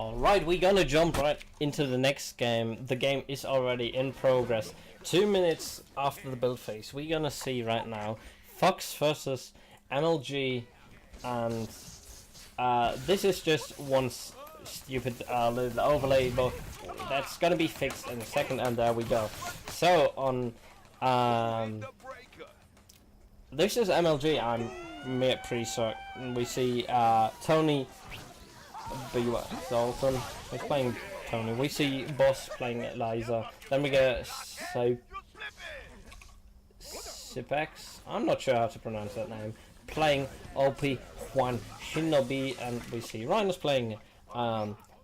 Alright, we're gonna jump right into the next game. The game is already in progress. 2 minutes after the build phase, we're gonna see right now Fox versus MLG, and this is just one stupid little overlay, but that's gonna be fixed in a second, and there we go. So on this is MLG. I'm pretty certain we see Tony Dalton is playing Tony. We see Boss playing Liza. Then we get Sipex. I'm not sure how to pronounce that name. Playing OP Juan Shinobi, and we see Rhinos playing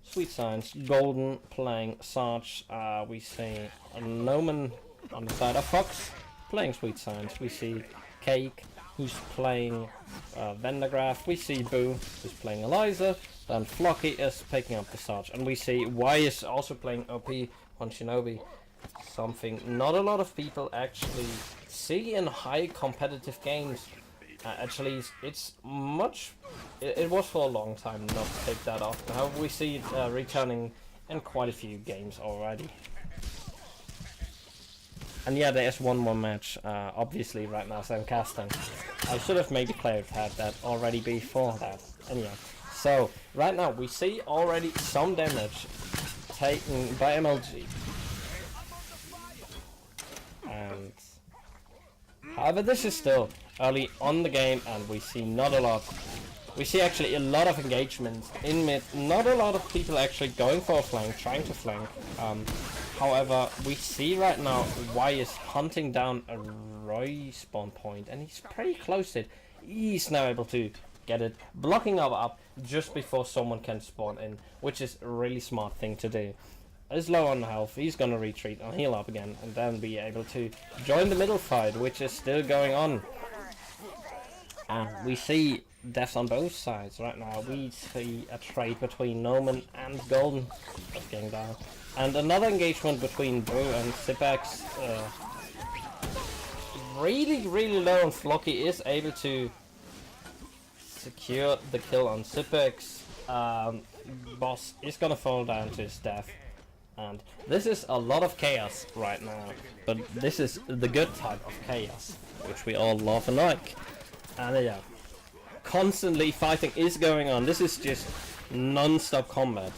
Sweet Science. Golden playing Sarge. We see Noman on the side of Fox playing Sweet Science. We see Cake, who's playing Vendergraph. We see Boo, who's playing Eliza. Then Flocky is picking up the Sarge, and we see Y is also playing OP on Shinobi. Something not a lot of people actually see in high competitive games. Actually, it's much. It was for a long time not picked that often. However, we see it returning in quite a few games already. And yeah, there's one more match, obviously, right now, so I'm casting. I should have maybe had that already before that. Anyway, so, right now, we see already some damage taken by MLG. And, however, this is still early on the game, and we see not a lot. We see actually a lot of engagement in mid, not a lot of people actually going for a flank, trying to flank. However, we see right now Y is hunting down a Roy spawn point, and he's pretty close to it. He's now able to get it, blocking up just before someone can spawn in, which is a really smart thing to do. He's low on health, he's gonna retreat and heal up again, and then be able to join the middle fight, which is still going on. And we see deaths on both sides right now. We see a trade between Noman and Golden that's getting down. And another engagement between Boo and Sipex. Really low, and Flocky is able to secure the kill on Sipex. Boss is gonna fall down to his death. And this is a lot of chaos right now. But this is the good type of chaos, which we all love and like. And yeah, constantly fighting is going on. This is just non-stop combat.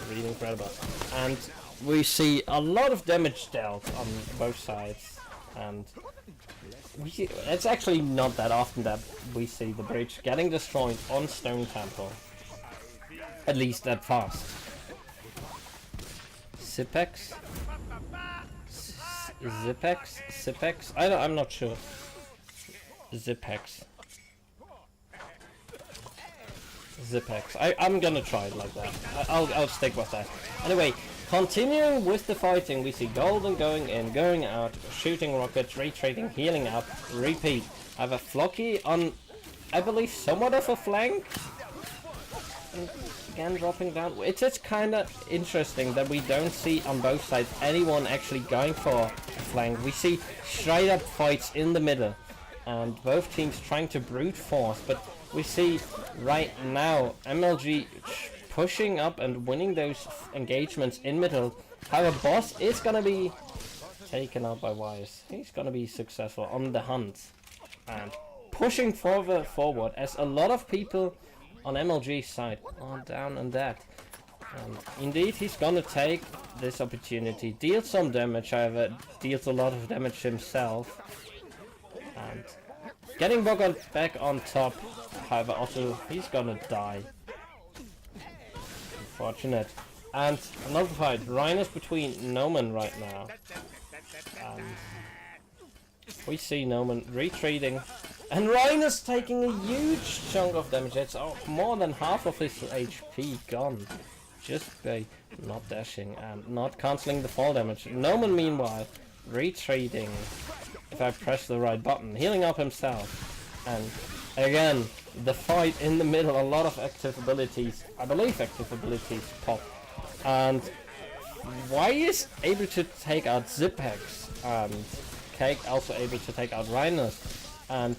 Really incredible. And we see a lot of damage dealt on both sides, and it's actually not that often that we see the bridge getting destroyed on Stone Temple, at least that fast. Sipex? Sipex? I'm not sure. Zipex. I'm gonna try it like that. I'll stick with that. Anyway, continuing with the fighting, we see Golden going in, going out, shooting rockets, retreating, healing up, repeat. I have a Flocky on, I believe, somewhat of a flank. And again, dropping down. It's just kind of interesting that we don't see on both sides anyone actually going for a flank. We see straight up fights in the middle, and both teams trying to brute force, but we see right now MLG pushing up and winning those engagements in middle. However, Boss is gonna be taken out by Wise. He's gonna be successful on the hunt and pushing forward as a lot of people on MLG's side are down on that. And indeed, he's gonna take this opportunity, deal some damage. However, deals a lot of damage himself. And getting Bogart back on top, however, also he's gonna die. Unfortunate. And another fight, Rhinos between Noman right now. We see Noman retreating, and Rhinos taking a huge chunk of damage. It's more than half of his HP gone, just by not dashing and not cancelling the fall damage. Noman, meanwhile, retreating. If I press the right button, healing up himself. And again, the fight in the middle, a lot of active abilities, I believe active abilities pop. And Y is able to take out Zipex, and Cake also able to take out Rhinos. And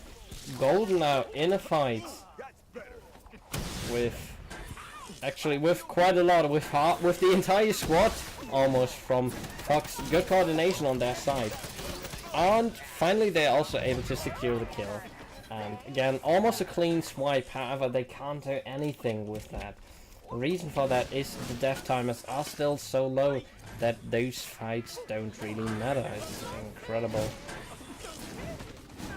Golden now in a fight with actually with quite a lot, with the entire squad almost from Fox. Good coordination on their side. And finally they're also able to secure the kill. And again, almost a clean swipe, however they can't do anything with that. The reason for that is the death timers are still so low that those fights don't really matter. It's incredible.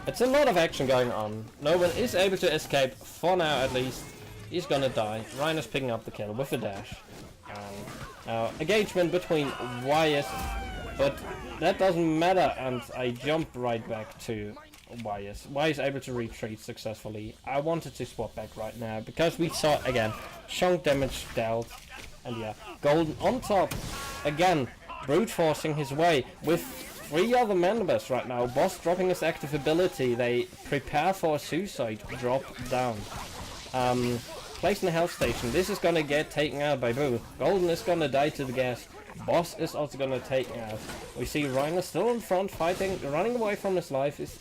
It's a lot of action going on. No one is able to escape, for now at least. He's gonna die. Rhino's picking up the kill with a dash. Engagement between Wyeth, but that doesn't matter, and I jump right back to Wyeth. Wyeth able to retreat successfully. I wanted to swap back right now, because we saw, again, chunk damage dealt, and yeah, Golden on top, again, brute forcing his way, with 3 other members right now. Boss dropping his active ability, they prepare for a suicide drop down. Placed in a health station. This is gonna get taken out by Boo. Golden is gonna die to the gas. Boss is also gonna take out. We see Reiner still in front fighting, running away from his life, is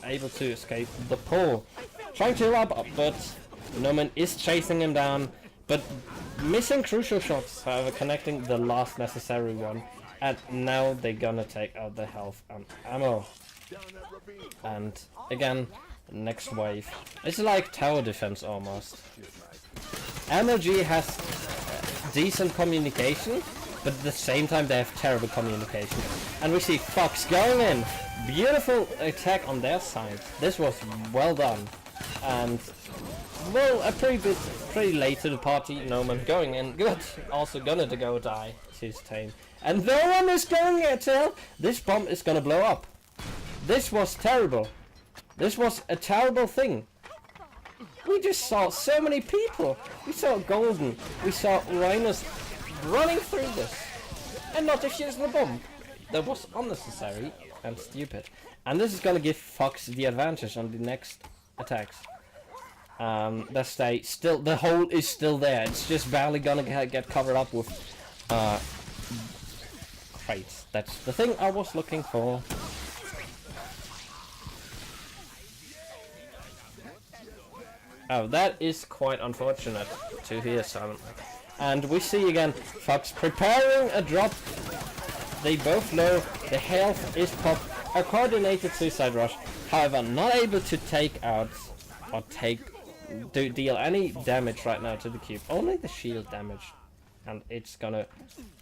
able to escape the pull. Trying to heal up, but Noman is chasing him down, but missing crucial shots, however connecting the last necessary one. And now they're gonna take out the health and ammo. And again, next wave. It's like tower defense almost. MLG has decent communication, but at the same time they have terrible communication. And we see Fox going in. Beautiful attack on their side. This was well done. And well, pretty late to the party. Noman going in. Good. Also gonna to go die to his team. And no one is going to help. This bomb is gonna blow up. This was terrible. This was a terrible thing. We just saw so many people. We saw Golden. We saw Rhinus running through this. And not defusing the bomb. That was unnecessary and stupid. And this is gonna give Fox the advantage on the next attacks. That stay still. The hole is still there. It's just barely gonna get covered up with crates. That's the thing I was looking for. Oh, that is quite unfortunate to hear, Simon. And we see again Fox preparing a drop. They both know the health is popped. A coordinated suicide rush, however, not able to take out or deal any damage right now to the cube. Only the shield damage, and it's gonna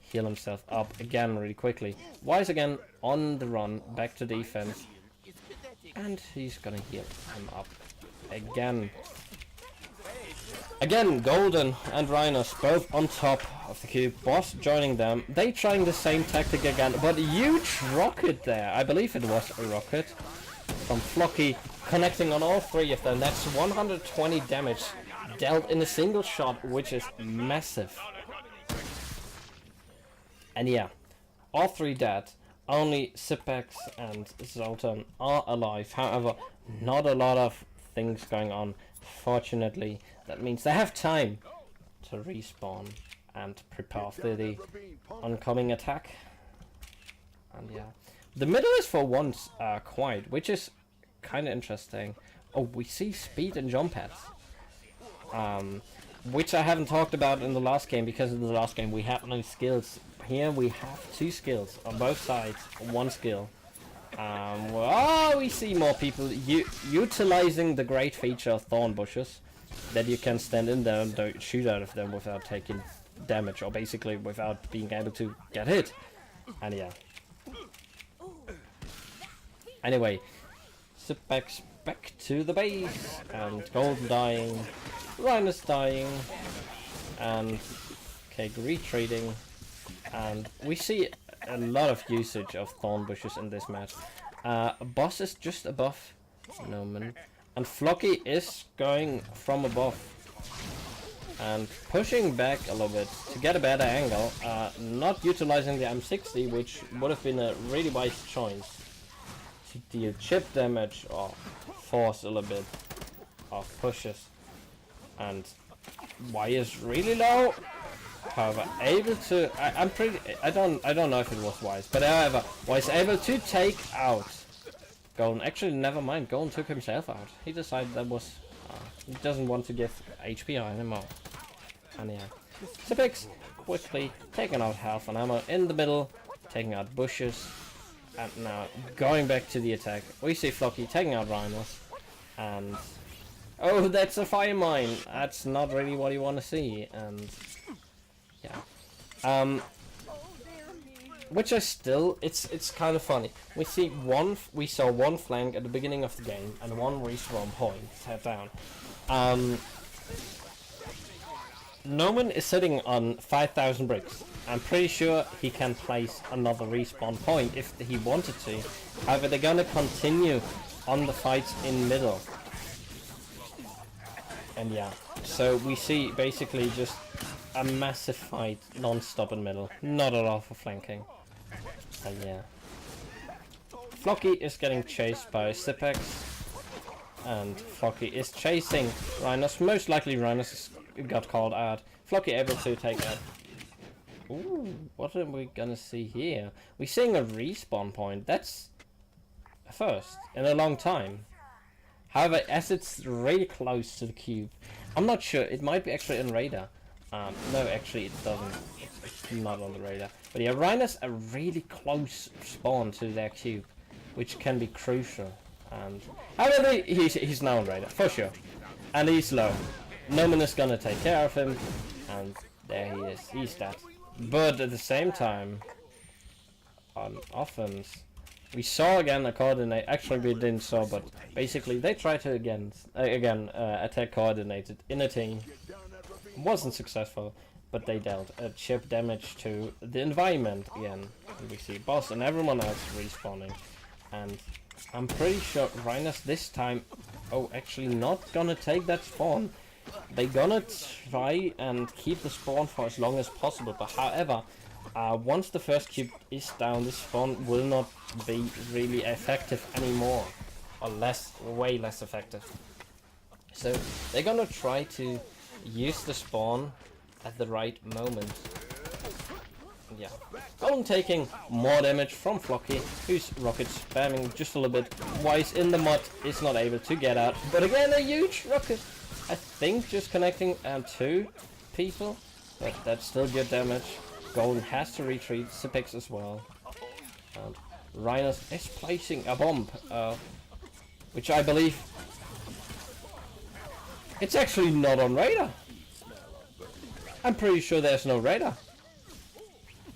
heal himself up again really quickly. Wise again on the run back to defense, and he's gonna heal him up again. Again, Golden and Rhinos both on top of the cube. Boss joining them. They trying the same tactic again, but a huge rocket there. I believe it was a rocket from Flocky connecting on all 3 of them. That's 120 damage dealt in a single shot, which is massive. And yeah, all 3 dead. Only Sipex and Zoltan are alive. However, not a lot of things going on. Fortunately, that means they have time to respawn and prepare for the oncoming attack. And yeah, the middle is for once quiet, which is kind of interesting. Oh, we see speed and jump pads, which I haven't talked about in the last game, because in the last game we had no skills. Here we have 2 skills on both sides, 1 skill. Well, we see more people utilizing the great feature of thorn bushes, that you can stand in there and don't shoot out of them without taking damage, or basically without being able to get hit. And yeah. Anyway, Sipex back to the base, and Golden dying, Rhinus dying, and Keg retreating, and we see a lot of usage of thorn bushes in this match. Boss is just above Noman, and Flocky is going from above and pushing back a little bit to get a better angle, not utilizing the M60, which would have been a really wise choice to deal chip damage or force a little bit of pushes. And Y is really low. However, able to, I don't know if it was Wise, but however, was able to take out Golden. Actually, never mind, Golden took himself out. He decided that was, he doesn't want to give HP anymore. And yeah, Sipix quickly taking out health and ammo in the middle, taking out bushes, and now going back to the attack. We see Flocky taking out rhinos, and oh, that's a fire mine. That's not really what you want to see, and yeah. Which I still, it's kind of funny. We saw one flank at the beginning of the game and one respawn point head down. Noman is sitting on 5,000 bricks. I'm pretty sure he can place another respawn point if he wanted to. However, they're gonna continue on the fights in middle. And yeah, so we see basically just a massive fight non-stop in middle. Not at all for flanking. And yeah. Flocky is getting chased by Sipex. And Flocky is chasing Rhinos. Most likely Rhinos got called out. Flocky able to take out. Ooh, what are we gonna see here? We're seeing a respawn point. That's a first in a long time. However, as it's really close to the cube, I'm not sure. It might be actually in radar. No, actually it doesn't. It's not on the radar. But yeah, Rhinos are really close spawn to their cube, which can be crucial. And however, he's now on radar for sure, and he's low. Noman is gonna take care of him, and there he is. He's dead. But at the same time, on offense, we saw again a coordinate. Actually, we didn't saw, but basically they tried to again attack coordinated in a team. Wasn't successful, but they dealt a chip damage to the environment again. And we see boss and everyone else respawning, and I'm pretty sure Rhinos this time, oh, actually not gonna take that spawn. They're gonna try and keep the spawn for as long as possible, but however, once the first cube is down, this spawn will not be really effective anymore, or way less effective. So they're gonna try to use the spawn at the right moment. Yeah, Golden taking more damage from Flocky, who's rocket spamming just a little bit. Wise in the mud is not able to get out, but again a huge rocket. I think just connecting 2 people, but that's still good damage. Golden has to retreat, Sipix as well. And Rhinos is placing a bomb, which I believe it's actually not on radar. I'm pretty sure there's no radar.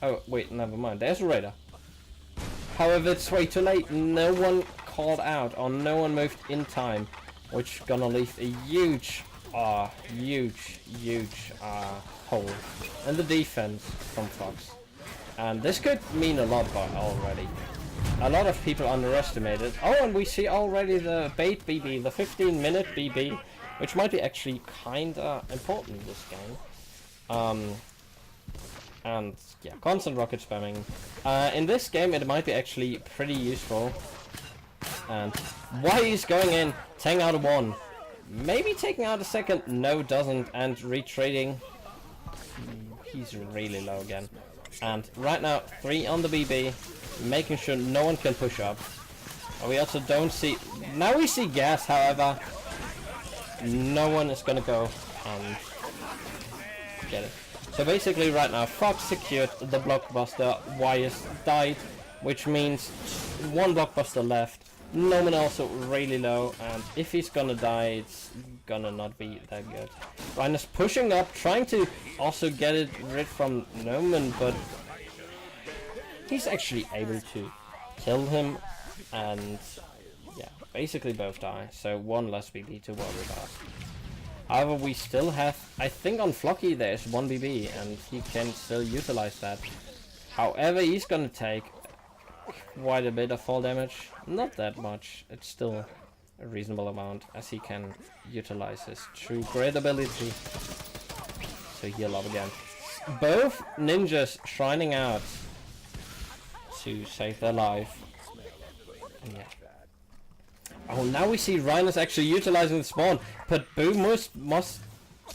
Oh wait, never mind, there's a radar. However, it's way too late. No one called out, or no one moved in time, which gonna leave a huge hole in the defense from Fox. And this could mean a lot already. A lot of people underestimated. Oh, and we see already the bait BB, the 15-minute BB, which might be actually kinda important in this game. And yeah, constant rocket spamming. In this game, it might be actually pretty useful. And why he's going in, taking out a 1, maybe taking out a second. No, doesn't, and retreating. He's really low again. And right now, 3 on the BB, making sure no one can push up. We also don't see. Now we see gas, however, no one is gonna go and get it. So basically right now Fox secured the blockbuster, Wyas died, which means 1 blockbuster left. Noman also really low, and if he's gonna die, it's gonna not be that good. Rhinos pushing up, trying to also get it rid from Noman, but he's actually able to kill him, and yeah, basically both die, so 1 less BB to worry about. However, we still have, I think on Flocky there's 1 BB, and he can still utilize that. However, he's gonna take quite a bit of fall damage. Not that much, it's still a reasonable amount, as he can utilize his true great ability to heal up again. Both ninjas shining out to save their life. And yeah. Oh, now we see Rhinos actually utilizing the spawn, but Boo must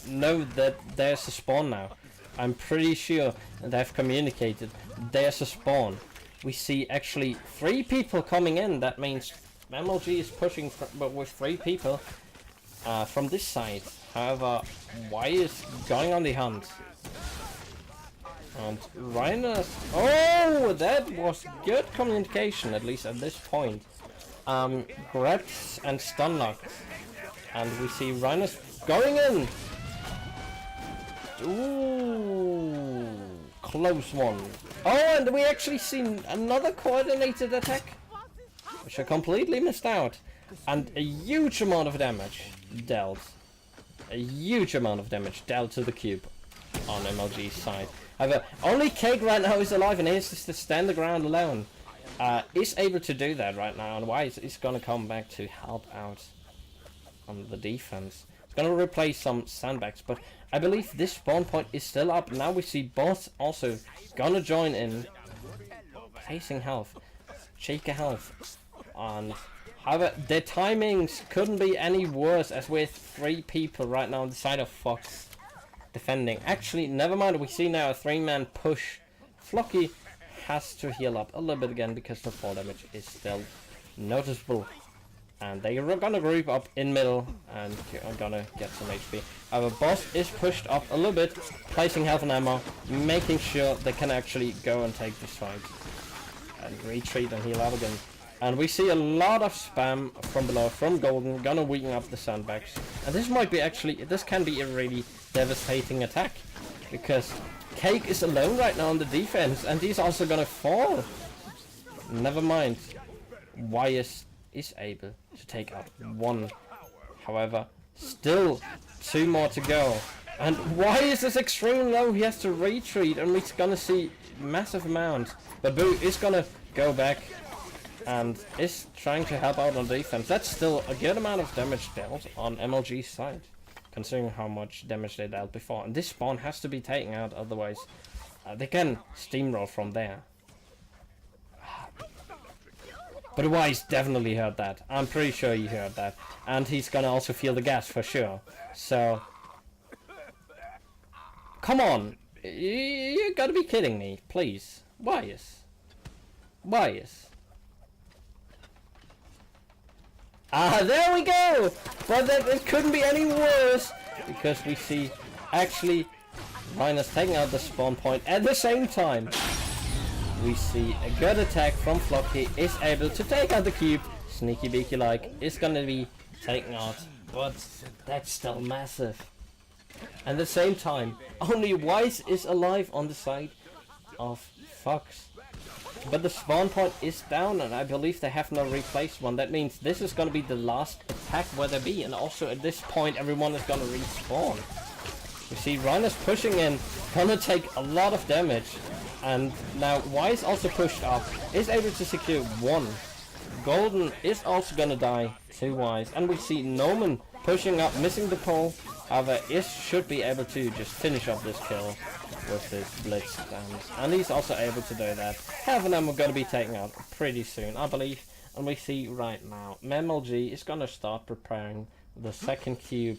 know that there's a spawn now. I'm pretty sure they've communicated there's a spawn. We see actually 3 people coming in. That means MLG is pushing with 3 people. from this side. However, Y is going on the hunt. And Rhinus... Oh, that was good communication, at least at this point. Grabbed and stun locked. And we see Rhinus going in! Ooh, close one. Oh, and we actually seen another coordinated attack, which I completely missed out. And a huge amount of damage dealt. A huge amount of damage dealt to the cube on MLG's side. However, only Cake right now is alive, and he's just to stand the ground alone. Is able to do that right now, and Wise is gonna come back to help out on the defense. It's gonna replace some sandbags, but I believe this spawn point is still up. Now we see both also gonna join in, placing health, shaker health, and however their timings couldn't be any worse, as with 3 people right now on the side of Fox defending. Actually, never mind. We see now a 3-man push. Flocky has to heal up a little bit again because the fall damage is still noticeable. And they are gonna group up in middle and are gonna get some HP. Our boss is pushed up a little bit, placing health and ammo, making sure they can actually go and take this fight. And retreat and heal up again. And we see a lot of spam from below, from Golden, gonna weaken up the sandbags. And this might be actually, this can be a really devastating attack. Because Cake is alone right now on the defense, and he's also gonna fall. Never mind. Wyas is able to take out 1. However, still 2 more to go. And Wyas is extremely low, he has to retreat, and we're gonna see massive amount. But Boo is gonna go back and is trying to help out on defense. That's still a good amount of damage dealt on MLG's side, considering how much damage they dealt before. And this spawn has to be taken out, otherwise they can steamroll from there. But Wise definitely heard that. I'm pretty sure he heard that. And he's gonna also feel the gas for sure. So, come on. You gotta be kidding me, please. Wise. Wise. There we go! But that, it couldn't be any worse, because we see actually Rhinus taking out the spawn point at the same time. We see a good attack from Flocky, is able to take out the cube. Sneaky beaky like is gonna be taken out, but that's still massive. And at the same time, only Wise is alive on the side of Fox. But the spawn point is down, and I believe they have not replaced one. That means this is going to be the last attack where they be, and also at this point everyone is going to respawn. You see Rhinus pushing in, gonna take a lot of damage, and now Wise also pushed up, is able to secure 1. Golden is also going to die to Wise, and we see Noman pushing up, missing the pole. However, is should be able to just finish up this kill with his blitz stance, and he's also able to do that. Half of them are going to be taken out pretty soon, I believe. And we see right now MLG is going to start preparing the second cube.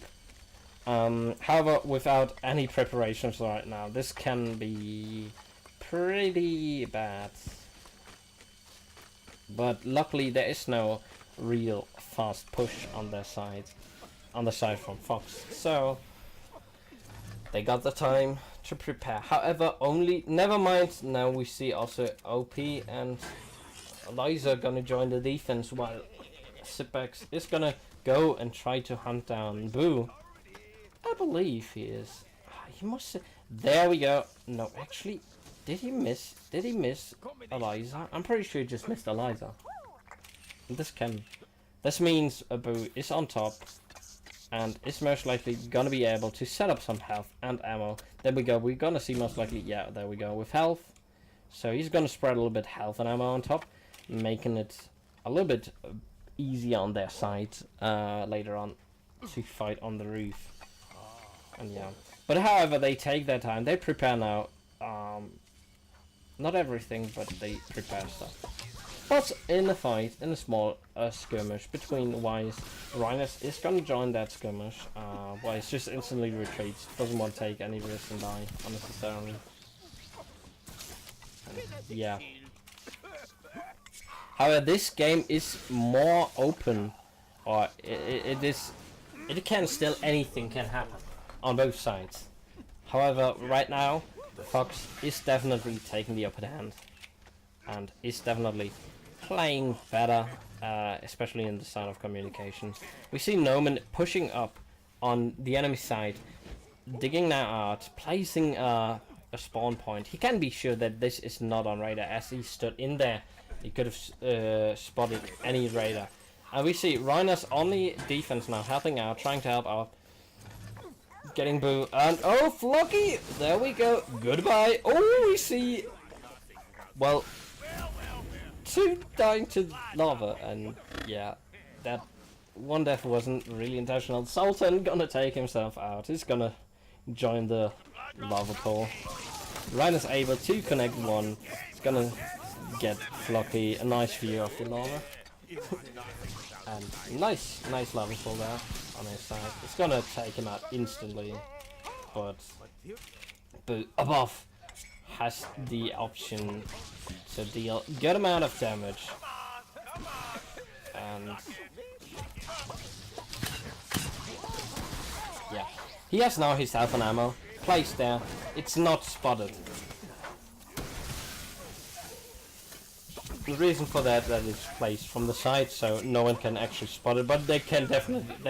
However, without any preparations right now, this can be pretty bad. But luckily there is no real fast push on their side, on the side from Fox, so they got the time to prepare. However, only never mind. Now we see also OP and Eliza gonna join the defense, while Sipex is gonna go and try to hunt down Boo. I believe he is. He must. There we go. No, actually, did he miss? Did he miss Eliza? I'm pretty sure he just missed Eliza. This means Boo is on top, and is most likely gonna be able to set up some health and ammo. There we go. We're gonna see most likely. Yeah, there we go with health. So he's gonna spread a little bit health and ammo on top, making it a little bit easier on their side later on to fight on the roof. And yeah, but however, they take their time. They prepare now. Not everything, but they prepare stuff. But in a fight, in a small skirmish between Wise, Rhinus is gonna join that skirmish. Wise just instantly retreats, doesn't want to take any risk and die unnecessarily. And yeah. However, this game is more open, or it is it can still, anything can happen on both sides. However, right now, Fox is definitely taking the upper hand, and is definitely playing better, especially in the side of communication. We see Noman pushing up on the enemy side, digging now out, placing a spawn point. He can be sure that this is not on radar, as he stood in there. He could have spotted any radar. And we see Reiner's only defense now, helping out, trying to help out. Getting Boo, and oh, Flocky! There we go, goodbye. Oh, we see, well, 2 dying to lava, and yeah, that one death wasn't really intentional. Sultan gonna take himself out. He's gonna join the lava pool. Reiner's able to connect one. He's gonna get Flocky a nice view of the lava. And nice lava pool there on his side. It's gonna take him out instantly, but above has the option to deal good amount of damage. And yeah, he has now his health and ammo placed there. It's not spotted. The reason for that it's placed from the side, so no one can actually spot it, but they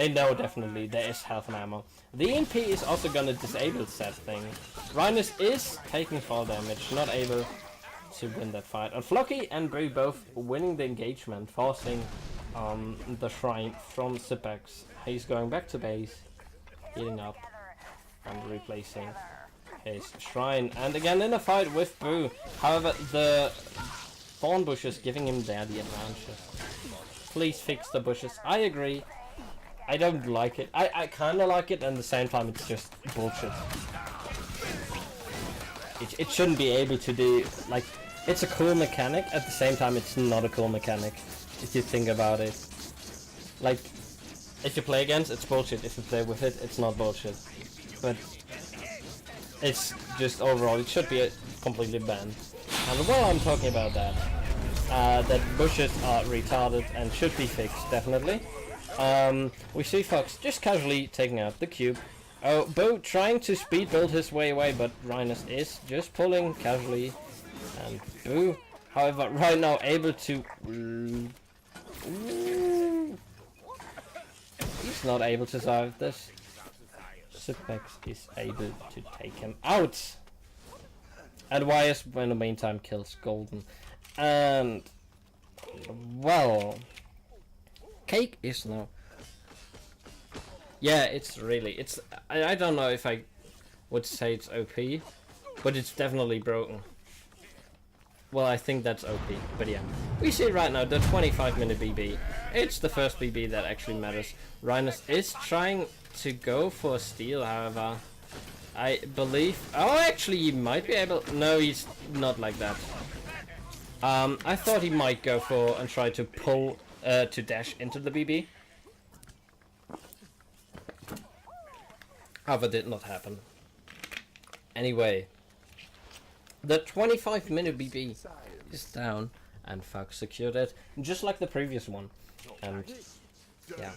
know definitely there is health and ammo. The EMP is also gonna disable that thing. Rhinus is taking fall damage, not able to win that fight. And Flocky and Boo both winning the engagement, forcing the shrine from Zipex. He's going back to base, healing up, and replacing his shrine. And again in a fight with Boo. However, the thorn bushes giving him there the advantage. Please fix the bushes. I agree. I don't like it. I kinda like it, and at the same time it's just bullshit. It shouldn't be able to do, like, it's a cool mechanic, at the same time it's not a cool mechanic, if you think about it. Like, if you play against, it's bullshit. If you play with it, it's not bullshit. But it's just overall, it should be completely banned. And while I'm talking about that, that bushes are retarded and should be fixed, definitely. We see Fox just casually taking out the cube. Oh, Bo trying to speed build his way away, but Rhinus is just pulling casually. And Boo, however, right now able to... He's not able to survive this. Zipex is able to take him out. And Wyas, in the meantime, kills Golden. And... well... Cake is now... yeah, it's really... it's... I don't know if I would say it's OP, but it's definitely broken. Well, I think that's OP, but yeah. We see right now the 25-minute BB. It's the first BB that actually matters. Rhinus is trying to go for a steal, however... I believe... oh, actually, he might be able... no, he's not like that. I thought he might go for and try to pull... to dash into the BB. However, did not happen. Anyway, the 25-minute BB is down, and Fox secured it, just like the previous one. And yeah,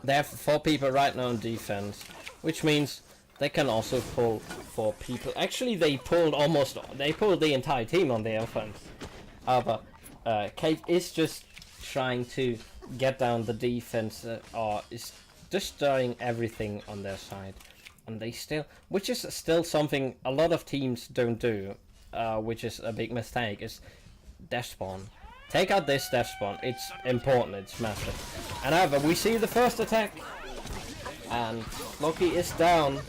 they have 4 people right now on defense, which means they can also pull 4 people. Actually, they pulled the entire team on the offense. However, Kate is just trying to get down the defense, or is destroying everything on their side, and they still, which is still something a lot of teams don't do, which is a big mistake, is dash spawn. Take out this dash spawn. It's important, it's massive. And however, we see the first attack, and Loki is down,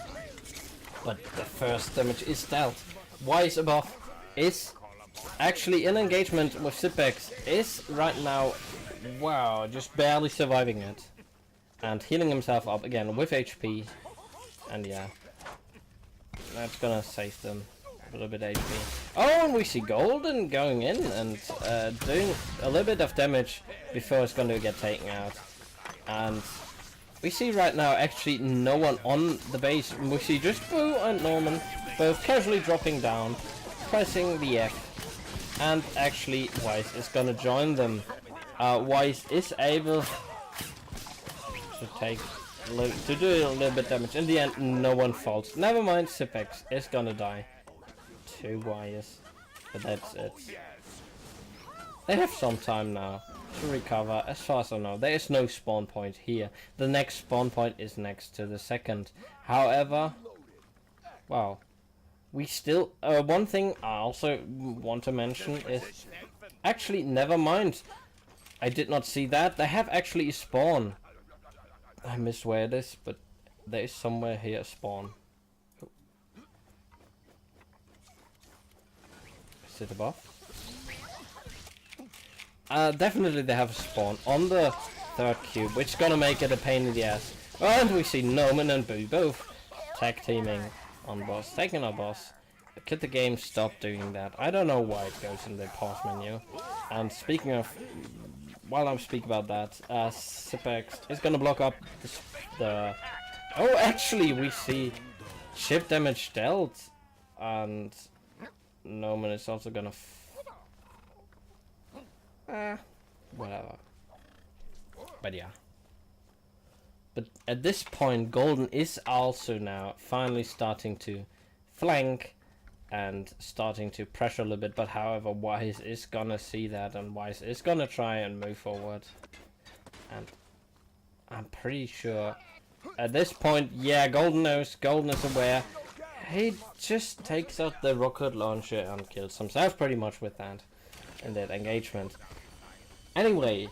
but the first damage is dealt. Wise above is actually in engagement with Zipex, is right now, wow, just barely surviving it. And healing himself up again with HP. And yeah, that's gonna save them a little bit HP. Oh, and we see Golden going in and doing a little bit of damage before it's gonna get taken out. And we see right now actually no one on the base. We see just Boo and Norman both casually dropping down, pressing the F. And actually Wise is gonna join them. Wise is able to do a little bit damage. In the end, no one falls. Never mind, Zipex is gonna die. 2 wires. But that's it. They have some time now to recover. As far as I know, there is no spawn point here. The next spawn point is next to the second. However, wow. We still... one thing I also want to mention is... Actually, never mind. I did not see that. They have actually a spawn. I missed where it is, but there is somewhere here a spawn. Is it above? Definitely they have a spawn on the 3rd cube, which is gonna make it a pain in the ass. And we see Noman and Boo both tag teaming on boss, taking our boss. Could the game stop doing that? I don't know why it goes in the pause menu. And speaking of, while I'm speaking about that, Zipex is gonna block up the... Oh, actually, we see chip damage dealt, and Noman is also gonna... whatever. But yeah. But at this point, Golden is also now finally starting to flank and starting to pressure a little bit. But however, Wise is gonna see that, and Wise is gonna try and move forward. And I'm pretty sure at this point, yeah, Golden knows, Golden is aware. He just takes out the rocket launcher and kills himself pretty much with that in that engagement. Anyway,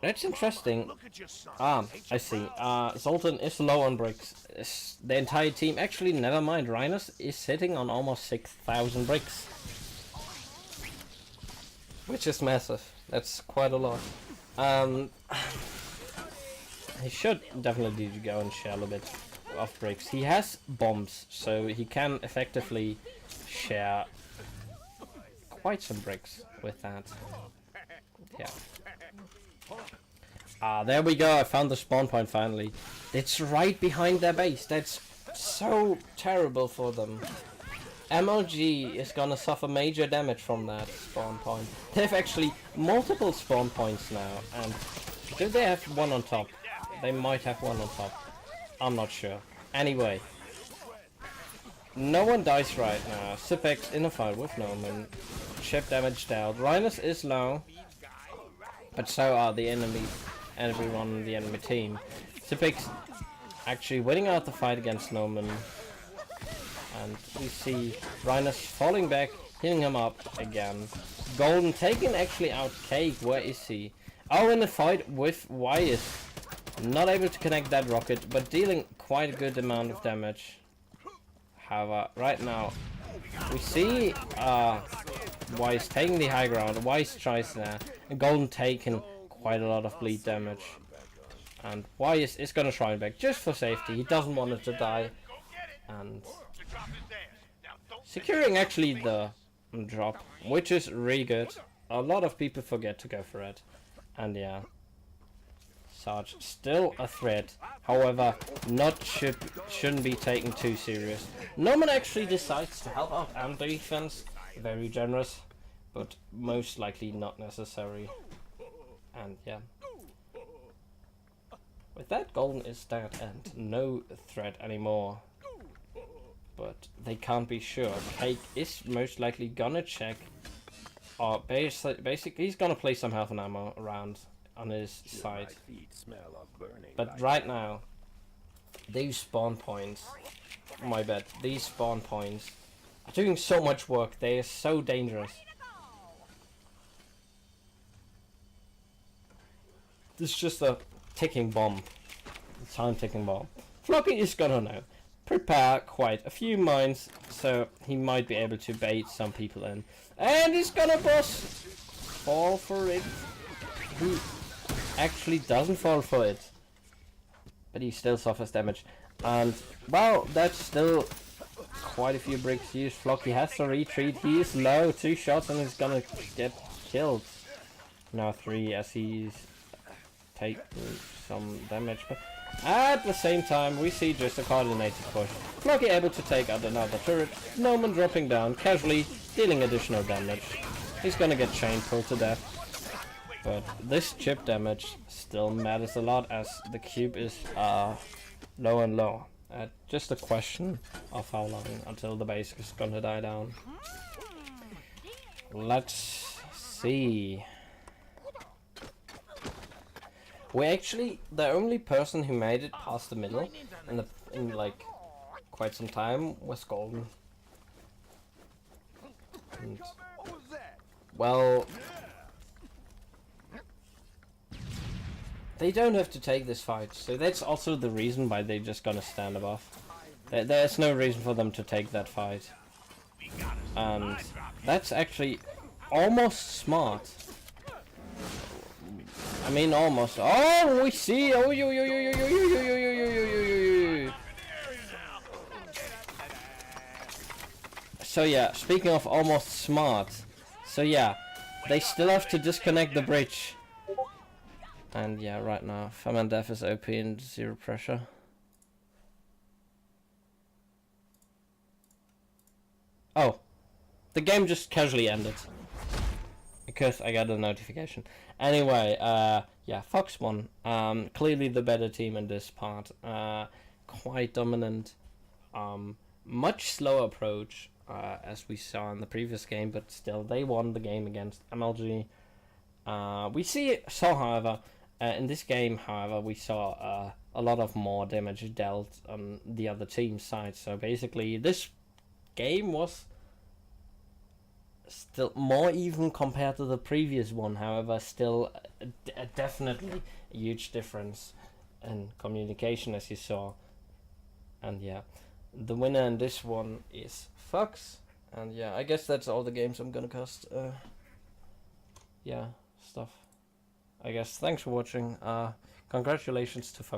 that's interesting. I see. Zoltan is low on bricks. The entire team, actually, never mind. Rhinus is sitting on almost 6,000 bricks, which is massive. That's quite a lot. He should definitely go and share a little bit of bricks. He has bombs, so he can effectively share quite some bricks with that. Yeah. There we go. I found the spawn point finally. It's right behind their base. That's so terrible for them. MLG is gonna suffer major damage from that spawn point. They have actually multiple spawn points now, and do they have one on top? They might have one on top. I'm not sure. Anyway, no one dies right now. Zipex in a fight with Noman. Chip damage down. Rhinus is low, but so are the everyone on the enemy team. Zipex actually winning out the fight against Noman. And we see Rhinus falling back, hitting him up again. Golden taking actually out Cake. Where is he? Oh, in the fight with Wyatt. Not able to connect that rocket, but dealing quite a good amount of damage. However, right now, we see Wise taking the high ground. Wise tries there, and Golden taking quite a lot of bleed damage. And Wise is gonna try and back just for safety. He doesn't want it to die. And securing actually the drop, which is really good. A lot of people forget to go for it. And yeah, Sarge still a threat. However, shouldn't be taken too serious. Noman actually decides to help out and defense. Very generous, but most likely not necessary. And yeah, with that, Golden is dead and no threat anymore. But they can't be sure. Cake is most likely gonna check. Or basically, he's gonna play some health and ammo around on his side. But right now, these spawn points, my bad, these spawn points are doing so much work. They are so dangerous. This is just a ticking bomb. A time ticking bomb. Flocky is gonna know. Prepare quite a few mines, so he might be able to bait some people in. And he's gonna fall for it. He actually doesn't fall for it, but he still suffers damage. And well, that's still quite a few bricks used. Flocky has to retreat. He is low, 2 shots, and he's gonna get killed. Now 3 as he's taking some damage. But at the same time, we see just a coordinated push. Flocky able to take out another turret. Noman dropping down, casually dealing additional damage. He's gonna get chain pulled to death. But this chip damage still matters a lot as the cube is low and low. Just a question of how long until the base is gonna die down. Let's see. We actually, the only person who made it past the middle in like quite some time was Golden. And, well, they don't have to take this fight, so that's also the reason why they're just gonna stand above. There's no reason for them to take that fight. And that's actually almost smart. I mean, almost. Oh, we see. Oh, so yeah, speaking of almost smart. So yeah, they still have to disconnect the bridge. And yeah, right now, Famandef is OP and zero pressure. Oh, the game just casually ended. Because I got a notification. Anyway, yeah, Fox won. Clearly the better team in this part. Quite dominant. Much slower approach, as we saw in the previous game, but still, they won the game against MLG. However, in this game, however, we saw a lot of more damage dealt on the other team's side. So basically, this game was still more even compared to the previous one. However, still definitely a huge difference in communication, as you saw. And yeah, the winner in this one is Fox. And yeah, I guess that's all the games I'm gonna cast. Yeah, stuff. I guess thanks for watching. Congratulations to Fox.